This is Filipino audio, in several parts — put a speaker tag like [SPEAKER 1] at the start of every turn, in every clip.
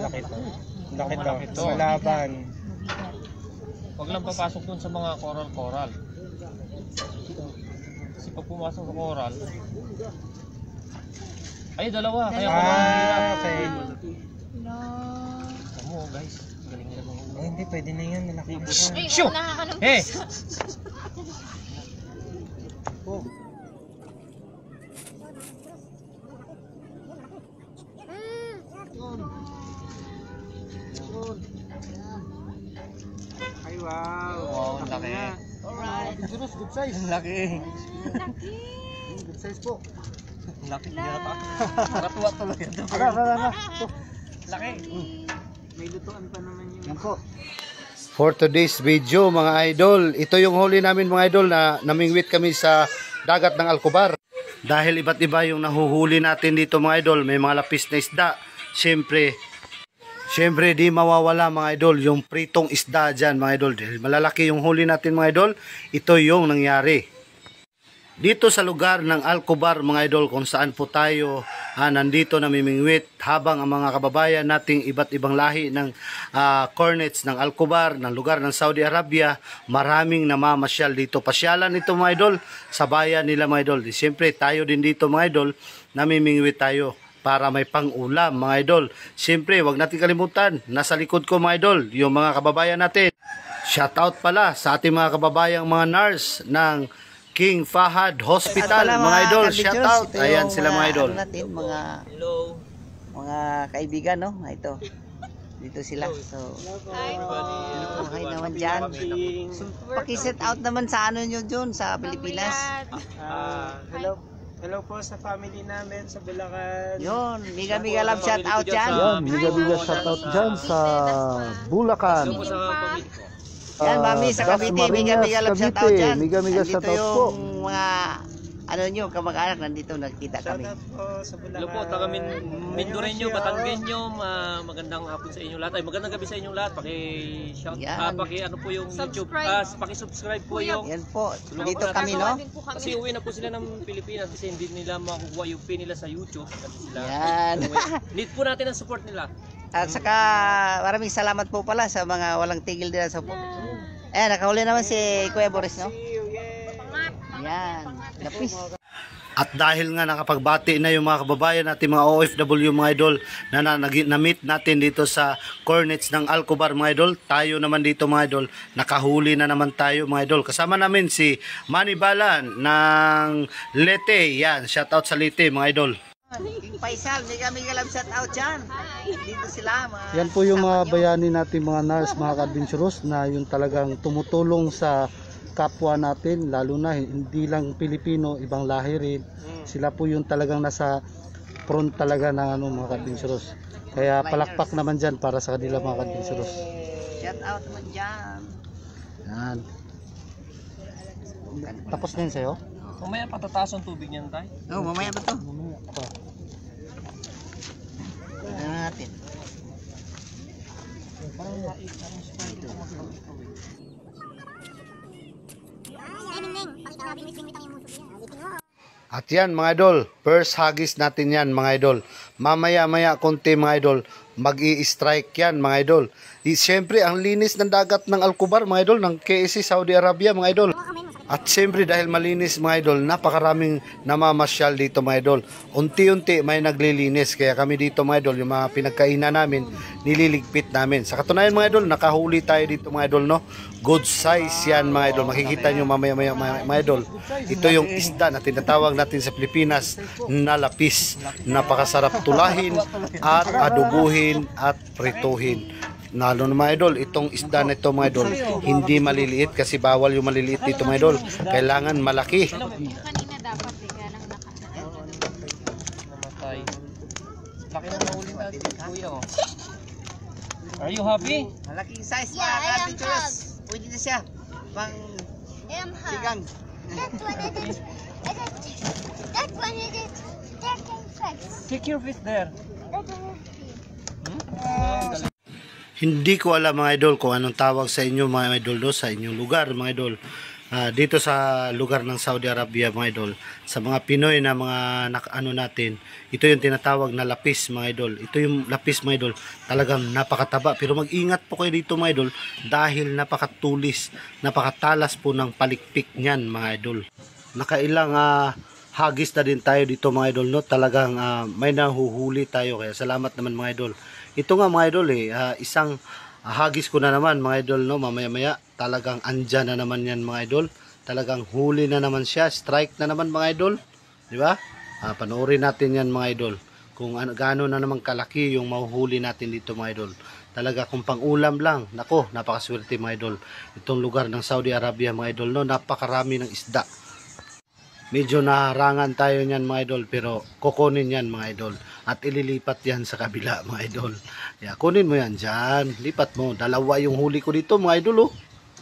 [SPEAKER 1] Laki to. Laki
[SPEAKER 2] Malaki
[SPEAKER 1] to.
[SPEAKER 2] to.
[SPEAKER 1] Sa laban.
[SPEAKER 2] Huwag lang papasok dun sa mga coral. Kasi pag pumasok sa coral, ay dalawa. Kaya
[SPEAKER 1] Okay.
[SPEAKER 2] mo guys, galing mo.
[SPEAKER 1] Oh, hindi, pwede na yan. Malaki na siya.
[SPEAKER 2] Shoo! Hey!
[SPEAKER 1] Oh. Ay, wow.
[SPEAKER 2] Wow, laki.
[SPEAKER 1] Alright. Good size.
[SPEAKER 2] Laki.
[SPEAKER 1] Good size po.
[SPEAKER 2] Laki niya pa. Nakatuwa tuloy ito. Laki.
[SPEAKER 1] May lutuan pa naman yun.
[SPEAKER 3] Yan po. For today's video mga idol, ito yung huli namin mga idol na namingwit kami sa dagat ng Alcobar. Dahil iba't iba yung nahuhuli natin dito mga idol, may mga lapis na isda. Siyempre di mawawala mga idol yung pritong isda dyan mga idol. Dahil malalaki yung huli natin mga idol, ito yung nangyari. Dito sa lugar ng Alcobar mga idol kung saan po tayo nandito namimingwit habang ang mga kababayan nating iba't ibang lahi ng cornets ng Alcobar, ng lugar ng Saudi Arabia, maraming namamasyal dito. Pasyalan ito mga idol sa bayan nila mga idol. Siyempre tayo din dito mga idol namimingwit tayo para may pang-ulam mga idol. Siyempre wag natin kalimutan, nasa likod ko mga idol yung mga kababayan natin. Shoutout pala sa ating mga kababayang mga nurse ng King Fahad Hospital, mga idol, shout out. Ayan sila mga idol.
[SPEAKER 4] Natin, mga kaibigan, no? Ito. Dito sila. So, hi naman dyan. So, paki-set out naman sa ano nyo dyan, sa Pilipinas.
[SPEAKER 1] Hello po sa family namin sa Bulacan.
[SPEAKER 4] Yun, miga love shout out dyan.
[SPEAKER 3] Yan, miga shout out dyan sa Bulacan.
[SPEAKER 4] Yan, mami, sa Cavite, miga love shout out dyan.
[SPEAKER 3] Miga shout out po.
[SPEAKER 4] Yung mga, ano nyo, kamag-anak, nandito nagkita kami.
[SPEAKER 1] Shout out po sa Bulacan.
[SPEAKER 2] Hello po, taga Mindoreño, Batanggenyo, magandang hapon sa inyong lahat. Ay, magandang gabi sa inyong lahat. Paki-shout, ano po yung YouTube, paki-subscribe po yung...
[SPEAKER 4] Yan po, dito kami, no?
[SPEAKER 2] Kasi uwi na po sila ng Pilipinas kasi hindi nila makukuha yung pin nila sa YouTube. Kasi sila,
[SPEAKER 4] Yan.
[SPEAKER 2] need po natin ang support nila.
[SPEAKER 4] At saka maraming salamat po pala sa mga walang tigil din sa support. Nakahuli naman si Kuya Boris, no? Yan, lapis.
[SPEAKER 3] At dahil nga nakapagbati na yung mga kababayan natin, mga OFW mga idol, na-meet natin dito sa cornets ng Alcobar mga idol, tayo naman dito mga idol, nakahuli na naman tayo mga idol. Kasama namin si Manny Balan ng Leyte. Yan, shout out sa Leyte mga idol.
[SPEAKER 4] King Faisal, miga love shout out dyan. Dito sila.
[SPEAKER 3] Yan po yung mga bayani natin mga nurse, mga adventurous na yung talagang tumutulong sa kapwa natin, lalo na hindi lang Pilipino, ibang lahi rin. Sila po yung talagang nasa front talaga ng mga adventurous. Kaya palakpak naman dyan para sa kanila mga adventurous.
[SPEAKER 4] Shout out naman dyan.
[SPEAKER 3] Yan. Tapos na yun sa'yo?
[SPEAKER 2] Mamaya patataas ang tubig niyan tayo.
[SPEAKER 4] Mamaya ba to?
[SPEAKER 3] Mamaya pa.
[SPEAKER 4] Ano natin?
[SPEAKER 3] At yan mga idol, first hagis natin yan mga idol. Mamaya konti mga idol, mag-i-strike yan mga idol. Siyempre ang linis ng dagat ng Alcobar mga idol, ng KSC Saudi Arabia mga idol. At siyempre dahil malinis mga idol, napakaraming namamasyal dito mga idol. Unti-unti may naglilinis, kaya kami dito mga idol, yung mga pinagkainan namin, nililigpit namin. Sa katunayan mga idol, nakahuli tayo dito mga idol, no? Good size yan mga idol. Makikita nyo mamaya mga idol. Ito yung isda na tinatawag natin sa Pilipinas na lapis. Napakasarap tulahin at adubuhin at prituhin. Lalo na mga idol, itong isda na ito mga idol, hindi maliliit kasi bawal yung maliliit dito mga idol. Kailangan malaki.
[SPEAKER 5] Kanina dapat kaya lang
[SPEAKER 2] Namatay. Laki na nahuli natin, kuya. Are you happy?
[SPEAKER 4] Malaking size mga ka-adventurous. Pwede na siya. Pang sigang.
[SPEAKER 5] That one is it.
[SPEAKER 2] Kick your fist there.
[SPEAKER 3] Hindi ko alam mga idol kung anong tawag sa inyo mga idol do, sa inyong lugar mga idol. dito sa lugar ng Saudi Arabia mga idol, sa mga Pinoy na mga ano natin, ito yung tinatawag na lapis mga idol. Ito yung lapis mga idol, talagang napakataba, pero mag-ingat po kayo dito mga idol dahil napakatulis, napakatalas po ng palikpik niyan mga idol. Nakailang hagis na din tayo dito mga idol, no? Talagang may nahuhuli tayo, kaya salamat naman mga idol. Ito nga mga idol isang hagis ko na naman mga idol, no? Mamaya-maya talagang andyan na naman yan mga idol. Talagang huli na naman siya, strike na naman mga idol, di ba? Panoorin natin yan mga idol, kung gaano na naman kalaki yung mahuhuli natin dito mga idol. Talaga kung pang-ulam lang, nako, napakaswerte mga idol. Itong lugar ng Saudi Arabia mga idol, no? Napakarami ng isda. Medyo naharangan tayo niyan mga idol, pero kukunin yan mga idol at ililipat yan sa kabila mga idol. Kaya kunin mo yan dyan, lipat mo. Dalawa yung huli ko dito mga idol, oh.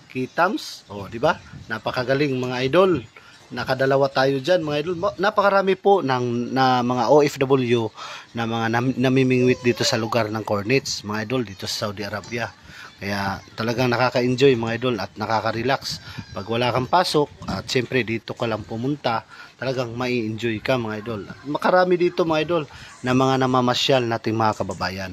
[SPEAKER 3] Kitams, oh, di ba? Napakagaling mga idol. Nakadalawa tayo diyan mga idol. Napakarami po ng mga OFW na mga namimingwit dito sa lugar ng Cornets mga idol dito sa Saudi Arabia. Kaya talagang nakaka-enjoy mga idol at nakaka-relax pag wala kang pasok, at siyempre dito ka lang pumunta, talagang mai-enjoy ka mga idol. At makarami dito mga idol na mga namamasyal nating mga kababayan.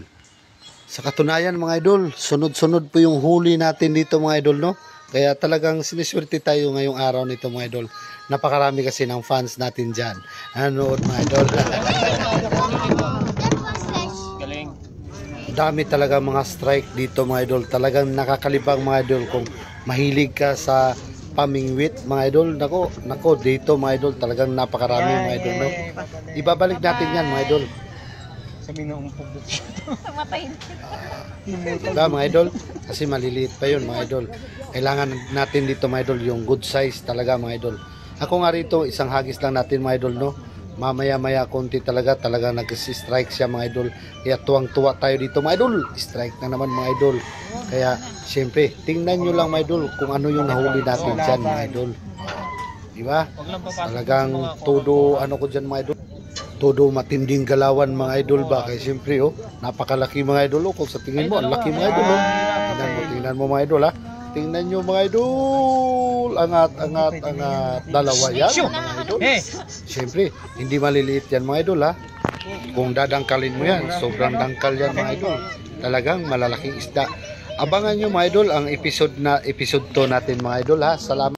[SPEAKER 3] Sa katunayan mga idol, sunod-sunod po yung huli natin dito mga idol, no? Kaya talagang siniswerte tayo ngayong araw nito mga idol. Napakarami kasi ng fans natin dyan. Nanonood mga idol.
[SPEAKER 2] Galing.
[SPEAKER 3] Dami talaga mga strike dito mga idol. Talagang nakakalibang mga idol kung mahilig ka sa pamingwit mga idol. Nako dito mga idol talagang napakarami mga idol, no? Ibabalik natin yan mga idol.
[SPEAKER 1] Sabi na umpog dito.
[SPEAKER 3] Diba mga idol? Kasi maliliit pa yun mga idol. Kailangan natin dito mga idol yung good size talaga mga idol. Ako nga rito, isang hagis lang natin mga idol, no? Mamaya-maya konti talaga nag-strike siya mga idol. Kaya tuwang-tuwa tayo dito mga idol. Strike na naman mga idol. Kaya siyempre, tingnan nyo lang mga idol kung ano yung nahuli natin dyan mga idol. Diba? Talagang todo ano ko dyan mga idol. Todo matinding galawan mga idol ba? Kaya siyempre napakalaki mga idol. Kung sa tingin mo, ang laki mga idol. Tingnan mo mga idol ha. Tingnan nyo mga idol. Angat. Dalawa yan mga idol. Siyempre, hindi maliliit yan mga idol ha. Kung dadangkalin mo yan, sobrang dangkal yan mga idol. Talagang malalaking isda. Abangan nyo mga idol ang episode 2 natin mga idol ha. Salamat.